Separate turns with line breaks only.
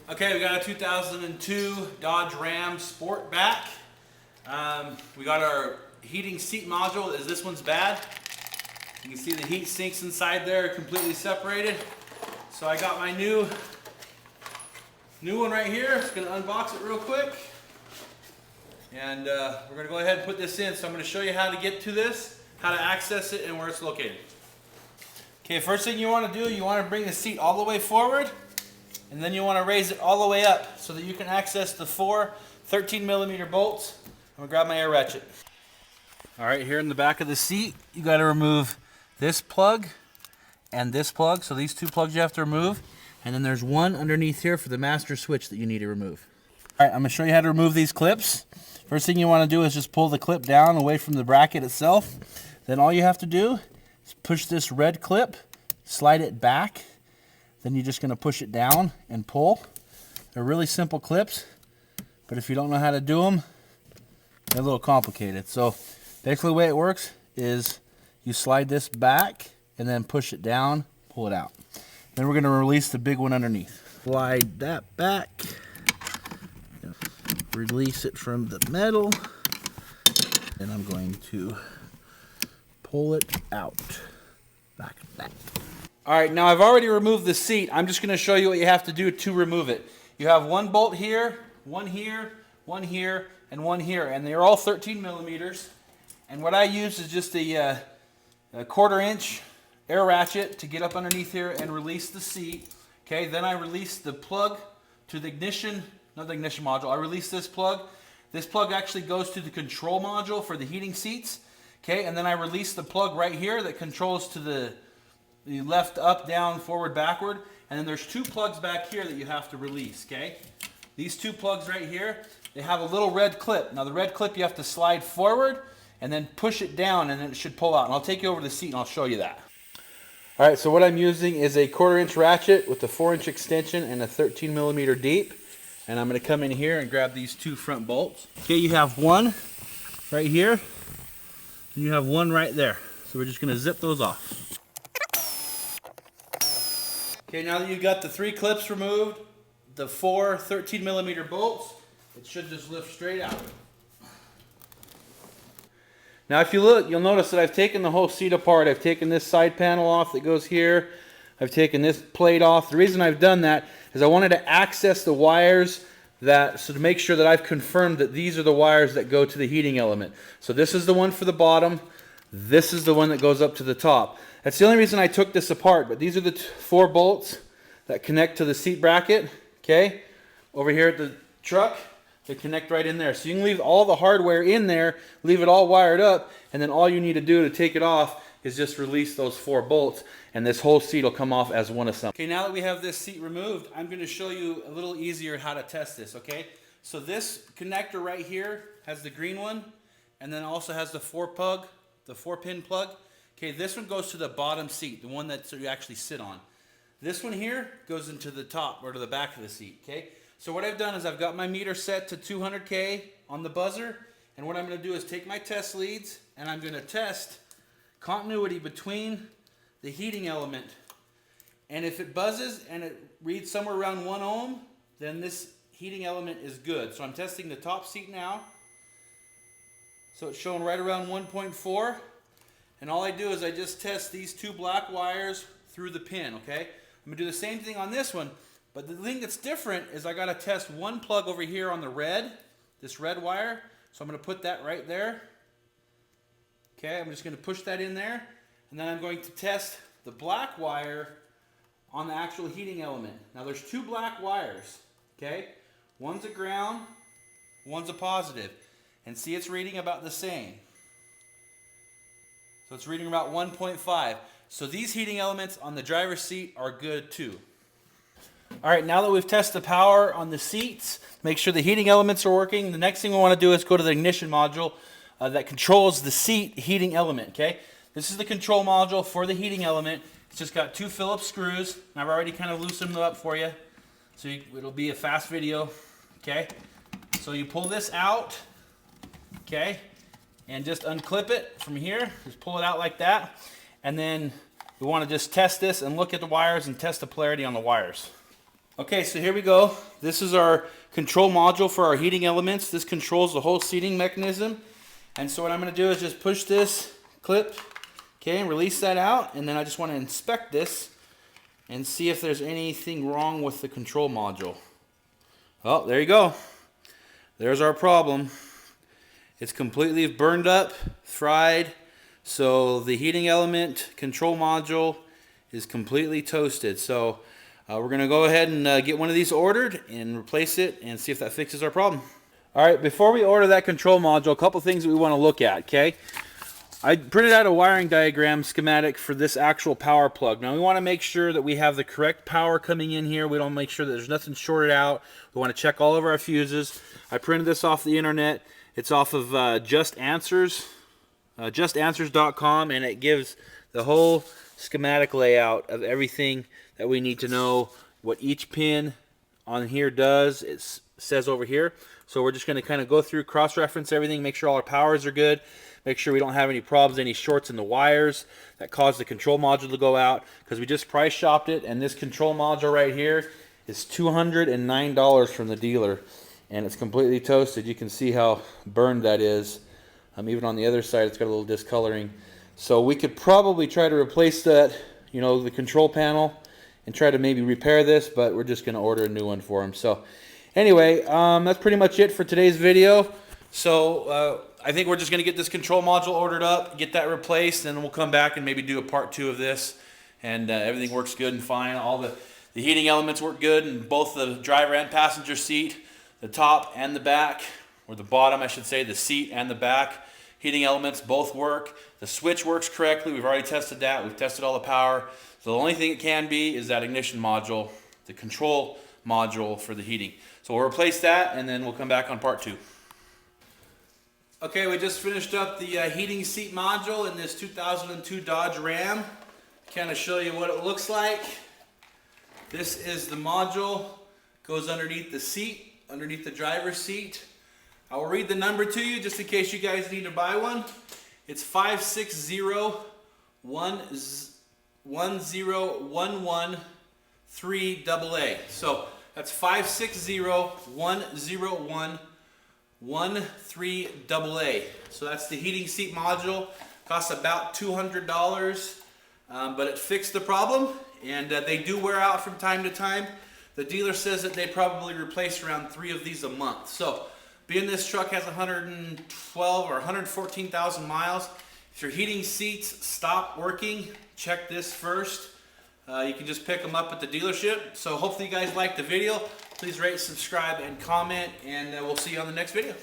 Okay, we got a 2002 Dodge Ram Sportback. We got our heating seat module. This one's bad. You can see the heat sinks inside there, completely separated. So I got my new one right here. Just gonna unbox it real quick. And we're gonna go ahead and put this in. So I'm gonna show you how to get to this, how to access it, and where it's located. Okay, first thing you wanna do, you wanna bring the seat all the way forward, and then you wanna raise it all the way up so that you can access the four 13mm bolts. I'm gonna grab my air ratchet. All right, here in the back of the seat, you gotta remove this plug and this plug. So these two plugs you have to remove. And then there's one underneath here for the master switch that you need to remove. All right, I'm gonna show you how to remove these clips. First thing you wanna do is just pull the clip down away from the bracket itself. Then all you have to do is push this red clip, slide it back. Then you're just gonna push it down and pull. They're really simple clips, but if you don't know how to do them, they're a little complicated. So basically the way it works is you slide this back and then push it down, pull it out. Then we're going to release the big one underneath. Slide that back, release it from the metal, and I'm going to pull it out, back. All right, now I've already removed the seat. I'm just going to show you what you have to do to remove it. You have one bolt here, one here, one here, and one here, and they're all 13mm. And what I use is just a 1/4 inch air ratchet to get up underneath here and release the seat. Okay, then I release the plug to the ignition, not the ignition module. I release this plug. This plug actually goes to the control module for the heating seats. Okay, and then I release the plug right here that controls to the left, up, down, forward, backward. And then there's two plugs back here that you have to release. Okay, these two plugs right here, they have a little red clip. Now the red clip you have to slide forward and then push it down, and then it should pull out. And I'll take you over to the seat and I'll show you that. All right, so what I'm using is a 1/4 inch ratchet with a 4-inch extension and a 13mm deep. And I'm gonna come in here and grab these two front bolts. Okay, you have one right here, and you have one right there. So we're just gonna zip those off. Okay, now that you've got the 3 clips removed, the 4 13mm bolts, it should just lift straight out. Now if you look, you'll notice that I've taken the whole seat apart. I've taken this side panel off that goes here. I've taken this plate off. The reason I've done that is I wanted to access the wires so to make sure that I've confirmed that these are the wires that go to the heating element. So this is the one for the bottom. This is the one that goes up to the top. That's the only reason I took this apart, but these are the 4 bolts that connect to the seat bracket, okay? Over here at the truck. They connect right in there. So you can leave all the hardware in there, leave it all wired up, and then all you need to do to take it off is just release those 4 bolts, and this whole seat will come off as one assembly. Okay, now that we have this seat removed, I'm going to show you a little easier how to test this, okay? So this connector right here has the green one, and then also has the 4-pin plug. Okay, this one goes to the bottom seat, the one that you actually sit on. This one here goes into the top or to the back of the seat, okay? So what I've done is I've got my meter set to 200K on the buzzer, and what I'm going to do is take my test leads and I'm going to test continuity between the heating element. And if it buzzes and it reads somewhere around 1 ohm, then this heating element is good. So I'm testing the top seat now. So it's showing right around 1.4. And all I do is I just test these 2 black wires through the pin, okay? I'm going to do the same thing on this one. But the thing that's different is I got to test one plug over here on the red, this red wire. So I'm going to put that right there. Okay, I'm just going to push that in there. And then I'm going to test the black wire on the actual heating element. Now there's 2 black wires, okay? One's a ground, one's a positive. And see, it's reading about the same. So it's reading about 1.5. So these heating elements on the driver's seat are good too. All right, now that we've tested the power on the seats, make sure the heating elements are working. The next thing we want to do is go to the ignition module that controls the seat heating element, okay? This is the control module for the heating element. It's just got 2 Phillips screws. And I've already kind of loosened them up for you, so it'll be a fast video, okay? So you pull this out, okay, and just unclip it from here. Just pull it out like that. And then we want to just test this and look at the wires and test the polarity on the wires. Okay, so here we go. This is our control module for our heating elements. This controls the whole seating mechanism. And so what I'm going to do is just push this clip, okay, and release that out. And then I just want to inspect this and see if there's anything wrong with the control module. Oh, there you go. There's our problem. It's completely burned up, fried. So the heating element control module is completely toasted. So we're going to go ahead and get one of these ordered and replace it and see if that fixes our problem. All right, before we order that control module, a couple things that we want to look at, okay? I printed out a wiring diagram schematic for this actual power plug. Now we want to make sure that we have the correct power coming in here. We don't make sure that there's nothing shorted out. We want to check all of our fuses. I printed this off the internet. It's off of Just Answers, justanswers.com, and it gives the whole schematic layout of everything that we need to know, what each pin on here does. It says over here. So we're just going to kind of go through, cross-reference everything, make sure all our powers are good, make sure we don't have any problems, any shorts in the wires that cause the control module to go out, because we just price shopped it, and this control module right here is $209 from the dealer, and it's completely toasted. You can see how burned that is. Even on the other side, it's got a little discoloring. So we could probably try to replace that, you know, the control panel, and try to maybe repair this, but we're just going to order a new one for him. So anyway, that's pretty much it for today's video. So I think we're just going to get this control module ordered up, get that replaced, and then we'll come back and maybe do a part 2 of this. And everything works good and fine. All the heating elements work good in both the driver and passenger seat, the top and the back, or the bottom I should say, the seat and the back. Heating elements both work. The switch works correctly. We've already tested that. We've tested all the power. So the only thing it can be is that ignition module, the control module for the heating. So we'll replace that, and then we'll come back on part 2. Okay, we just finished up the heating seat module in this 2002 Dodge Ram. Kind of show you what it looks like. This is the module. Goes underneath the seat, underneath the driver's seat. I will read the number to you just in case you guys need to buy one. It's 560-10113AA. So that's 560-10113AA. So that's the heating seat module. Costs about $200, but it fixed the problem, and they do wear out from time to time. The dealer says that they probably replace around 3 of these a month. So being this truck has 112 or 114,000 miles, if your heating seats stop working, check this first. You can just pick them up at the dealership. So hopefully you guys liked the video. Please rate, subscribe, and comment, and we'll see you on the next video.